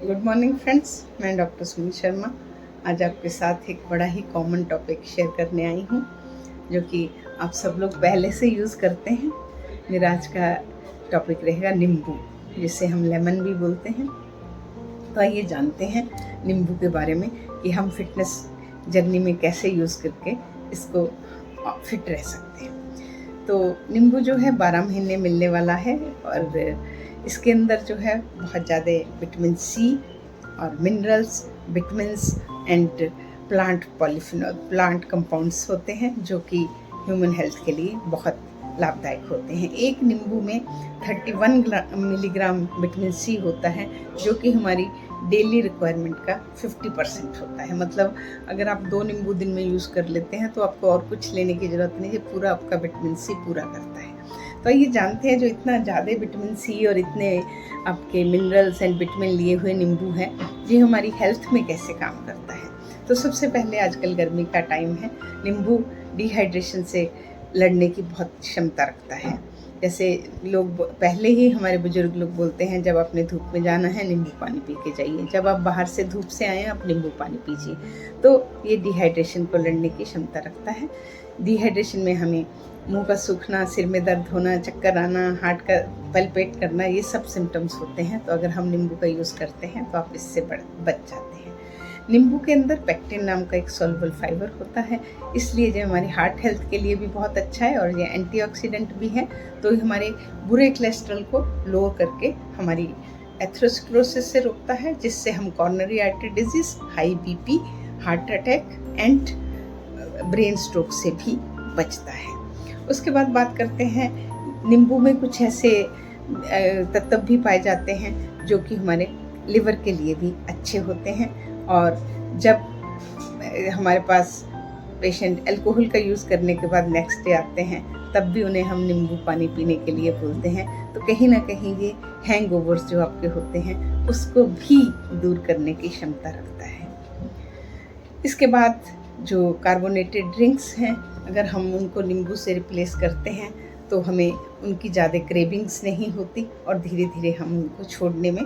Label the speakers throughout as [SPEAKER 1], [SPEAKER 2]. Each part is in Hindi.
[SPEAKER 1] गुड मॉर्निंग फ्रेंड्स, मैं डॉक्टर सुमी शर्मा आज आपके साथ एक बड़ा ही कॉमन टॉपिक शेयर करने आई हूँ जो कि आप सब लोग पहले से यूज़ करते हैं। मेरा आज का टॉपिक रहेगा नींबू, जिसे हम लेमन भी बोलते हैं। तो आइए जानते हैं नींबू के बारे में कि हम फिटनेस जर्नी में कैसे यूज़ करके इसको फिट रह सकते हैं। तो नींबू जो है 12 महीने मिलने वाला है और इसके अंदर जो है बहुत ज़्यादा विटामिन सी और minerals, vitamins and plant polyphenol, plant compounds होते हैं जो कि ह्यूमन हेल्थ के लिए बहुत लाभदायक होते हैं। एक नींबू में 31 मिलीग्राम विटामिन सी होता है जो कि हमारी डेली रिक्वायरमेंट का 50% होता है। मतलब अगर आप 2 नींबू दिन में यूज़ कर लेते हैं तो आपको और कुछ लेने की ज़रूरत नहीं है, पूरा आपका विटामिन सी पूरा करता है। तो ये जानते हैं जो इतना ज़्यादा विटामिन सी और इतने आपके मिनरल्स एंड विटामिन लिए हुए नींबू है, ये हमारी हेल्थ में कैसे काम करता है। तो सबसे पहले आजकल गर्मी का टाइम है, नींबू डिहाइड्रेशन से लड़ने की बहुत क्षमता रखता है। जैसे लोग पहले ही हमारे बुजुर्ग लोग बोलते हैं, जब आपने धूप में जाना है नींबू पानी पी के जाइए, जब आप बाहर से धूप से आए आप नींबू पानी पीजिए। तो ये डिहाइड्रेशन को लड़ने की क्षमता रखता है। डिहाइड्रेशन में हमें मुंह का सूखना, सिर में दर्द होना, चक्कर आना, हार्ट का पल्पेट करना, ये सब सिम्टम्स होते हैं। तो अगर हम नींबू का यूज़ करते हैं तो आप इससे बच जाते हैं। नींबू के अंदर पेक्टिन नाम का एक सॉल्युबल फाइबर होता है, इसलिए जो हमारी हार्ट हेल्थ के लिए भी बहुत अच्छा है और ये एंटीऑक्सीडेंट भी है। तो ये हमारे बुरे कोलेस्ट्रॉल को लो करके हमारी एथेरोस्क्लेरोसिस से रोकता है, जिससे हम coronary artery disease, high BP, heart attack and brain stroke से भी बचता है। उसके बाद बात करते हैं, नींबू में कुछ ऐसे तत्व भी पाए जाते हैं जो कि हमारे लिवर के लिए भी अच्छे होते हैं। और जब हमारे पास पेशेंट अल्कोहल का यूज़ करने के बाद नेक्स्ट डे आते हैं, तब भी उन्हें हम नींबू पानी पीने के लिए बोलते हैं। तो कहीं ना कहीं ये हैंगओवर्स जो आपके होते हैं उसको भी दूर करने की क्षमता रखता है। इसके बाद जो कार्बोनेटेड ड्रिंक्स हैं, अगर हम उनको नींबू से रिप्लेस करते हैं तो हमें उनकी ज़्यादा क्रेविंग्स नहीं होती और धीरे धीरे हम उनको छोड़ने में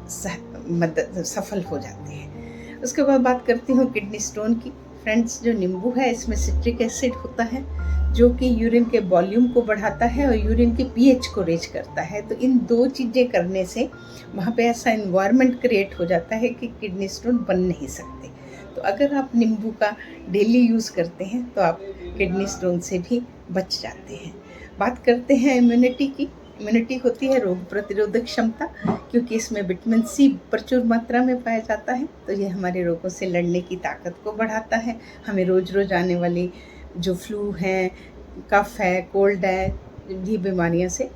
[SPEAKER 1] सफल हो जाते हैं। उसके बाद बात करती हूँ किडनी स्टोन की। फ्रेंड्स, जो नींबू है इसमें सिट्रिक एसिड होता है जो कि यूरिन के वॉल्यूम को बढ़ाता है और यूरिन के पीएच को रेज करता है। तो इन 2 चीज़ें करने से वहाँ पे ऐसा एनवायरनमेंट क्रिएट हो जाता है कि किडनी स्टोन बन नहीं सकते। तो अगर आप नींबू का डेली यूज़ करते हैं तो आप किडनी स्टोन से भी बच जाते हैं। बात करते हैं इम्यूनिटी की। इम्यूनिटी होती है रोग प्रतिरोधक क्षमता, क्योंकि इसमें विटामिन सी प्रचुर मात्रा में पाया जाता है। तो ये हमारे रोगों से लड़ने की ताकत को बढ़ाता है। हमें रोज़ रोज़ आने वाली जो फ्लू है, कफ है, कोल्ड है, ये बीमारियों से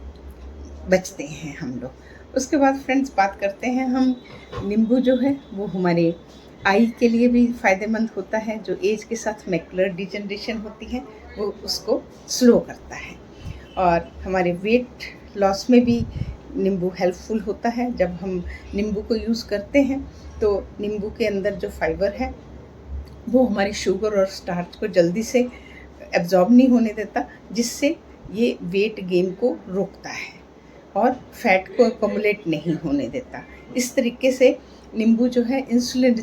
[SPEAKER 1] बचते हैं हम लोग। उसके बाद फ्रेंड्स बात करते हैं हम, नींबू जो है वो हमारे आई के लिए भी फ़ायदेमंद होता है। जो एज के साथ मैकुलर डिजनरेशन होती है वो उसको स्लो करता है। और हमारे वेट लॉस में भी नींबू हेल्पफुल होता है। जब हम नींबू को यूज़ करते हैं तो नींबू के अंदर जो फाइबर है वो हमारी शुगर और स्टार्च को जल्दी से एब्जॉर्ब नहीं होने देता, जिससे ये वेट गेन को रोकता है और फैट को अकोमुलेट नहीं होने देता। इस तरीके से नींबू जो है इंसुलिन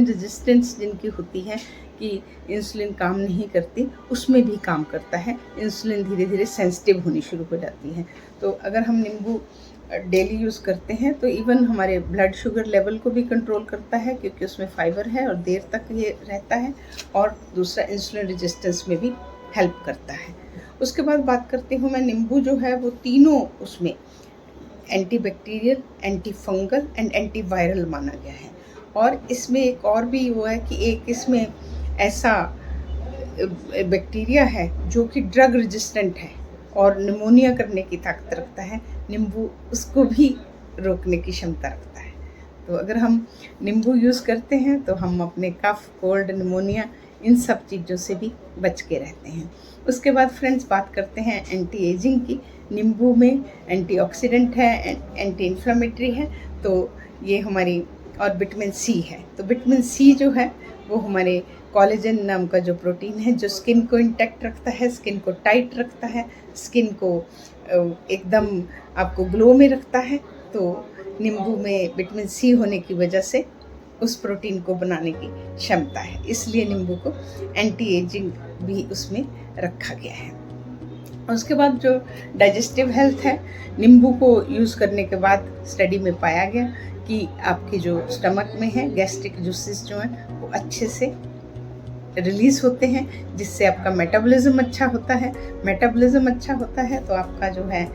[SPEAKER 1] रेजिस्टेंस जिनकी होती है कि इंसुलिन काम नहीं करती, उसमें भी काम करता है। इंसुलिन धीरे धीरे सेंसिटिव होनी शुरू हो जाती है। तो अगर हम नींबू डेली यूज़ करते हैं तो इवन हमारे ब्लड शुगर लेवल को भी कंट्रोल करता है, क्योंकि उसमें फाइबर है और देर तक ये रहता है। और दूसरा, इंसुलिन रेजिस्टेंस में भी हेल्प करता है। उसके बाद बात करती हूँ मैं, नींबू जो है वो तीनों उसमें anti bacterial, anti fungal and anti viral माना गया है। और इसमें एक और भी वो है कि एक इसमें ऐसा बैक्टीरिया है जो कि ड्रग रेजिस्टेंट है और निमोनिया करने की ताकत रखता है। नींबू उसको भी रोकने की क्षमता रखता है। तो अगर हम नींबू यूज़ करते हैं तो हम अपने कफ, कोल्ड, निमोनिया, इन सब चीज़ों से भी बच के रहते हैं। उसके बाद फ्रेंड्स बात करते हैं एंटी एजिंग की। नींबू में एंटीऑक्सीडेंट है, एंटी इन्फ्लेमेटरी है, तो ये हमारी, और विटामिन सी है। तो विटामिन सी जो है वो हमारे कोलेजन नाम का जो प्रोटीन है जो स्किन को इंटैक्ट रखता है, स्किन को टाइट रखता है, स्किन को एकदम आपको ग्लो में रखता है। तो नींबू में विटामिन सी होने की वजह से उस प्रोटीन को बनाने की क्षमता है, इसलिए नींबू को एंटी एजिंग भी उसमें रखा गया है। उसके बाद जो डाइजेस्टिव हेल्थ है, नींबू को यूज़ करने के बाद स्टडी में पाया गया कि आपके जो स्टमक में है गैस्ट्रिक जूसेस जो हैं वो अच्छे से रिलीज़ होते हैं, जिससे आपका मेटाबॉलिज्म अच्छा होता है। मेटाबॉलिज्म अच्छा होता है तो आपका जो है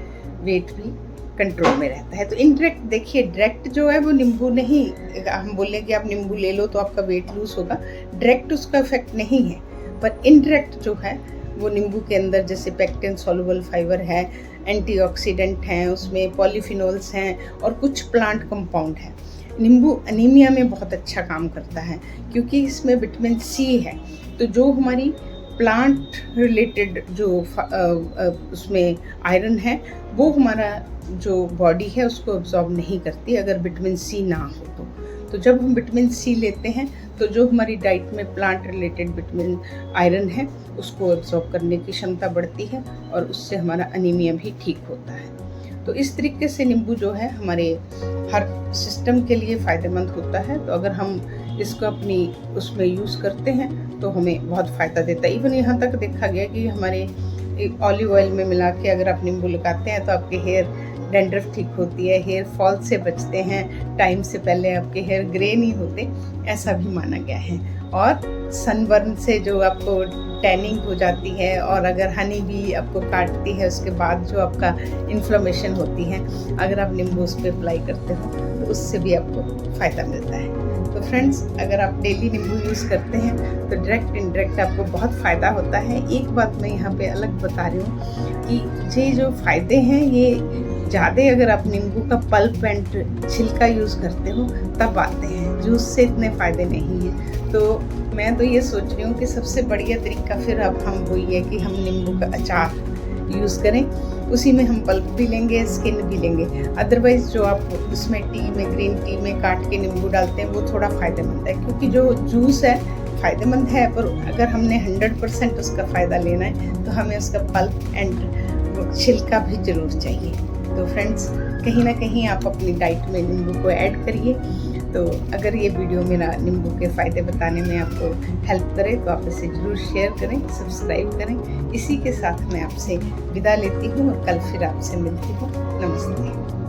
[SPEAKER 1] वेट भी कंट्रोल में रहता है। तो इनडायरेक्ट देखिए, डायरेक्ट जो है वो नींबू नहीं, हम बोलें कि आप नींबू ले लो तो आपका वेट लूज होगा, डायरेक्ट उसका इफेक्ट नहीं है। पर इनडायरेक्ट जो है वो नींबू के अंदर जैसे पेक्टिन सॉल्युबल फाइबर है, एंटीऑक्सीडेंट हैं, उसमें पॉलीफिनोल्स हैं और कुछ प्लांट कंपाउंड है। नींबू अनीमिया में बहुत अच्छा काम करता है क्योंकि इसमें विटामिन सी है। तो जो हमारी प्लांट रिलेटेड जो उसमें आयरन है वो हमारा जो बॉडी है उसको अब्जॉर्ब नहीं करती अगर विटामिन सी ना हो तो जब हम विटामिन सी लेते हैं तो जो हमारी डाइट में प्लांट रिलेटेड विटामिन आयरन है उसको अब्जॉर्ब करने की क्षमता बढ़ती है और उससे हमारा अनीमिया भी ठीक होता है। तो इस तरीके से नींबू जो है हमारे हर सिस्टम के लिए फ़ायदेमंद होता है। तो अगर हम इसको अपनी उसमें यूज़ करते हैं तो हमें बहुत फ़ायदा देता है। इवन यहाँ तक देखा गया कि हमारे ऑलिव ऑयल में मिला के अगर आप नींबू लगाते हैं तो आपके हेयर डैंड्रफ ठीक होती है, हेयर फॉल से बचते हैं, टाइम से पहले आपके हेयर ग्रे नहीं होते, ऐसा भी माना गया है। और सनबर्न से जो आपको टैनिंग हो जाती है और अगर हनी भी आपको काटती है उसके बाद जो आपका इन्फ्लेमेशन होती है, अगर आप नींबू उस पर अप्लाई करते हो तो उससे भी आपको फ़ायदा मिलता है। तो फ्रेंड्स, अगर आप डेली नींबू यूज़ करते हैं तो डायरेक्ट इनडायरेक्ट आपको बहुत फ़ायदा होता है। एक बात मैं यहाँ पे अलग बता रही हूँ कि ये जो फ़ायदे हैं ये ज़्यादा अगर आप नींबू का पल्प एंड छिलका यूज़ करते हो तब आते हैं, जूस से इतने फ़ायदे नहीं हैं। तो मैं तो ये सोच रही हूँ कि सबसे बढ़िया तरीका फिर अब हम वही है कि हम नींबू का अचार यूज़ करें, उसी में हम पल्प भी लेंगे, स्किन भी लेंगे। अदरवाइज़ जो आप उसमें टी में, ग्रीन टी में काट के नींबू डालते हैं वो थोड़ा फ़ायदेमंद है, क्योंकि जो जूस है फ़ायदेमंद है, पर अगर हमने 100% उसका फ़ायदा लेना है तो हमें उसका पल्प एंड छिलका भी ज़रूर चाहिए। तो फ्रेंड्स, कहीं ना कहीं आप अपनी डाइट में नींबू को ऐड करिए। तो अगर ये वीडियो मेरा नींबू के फ़ायदे बताने में आपको हेल्प करे तो आप इसे ज़रूर शेयर करें, सब्सक्राइब करें। इसी के साथ मैं आपसे विदा लेती हूँ और कल फिर आपसे मिलती हूँ। नमस्ते।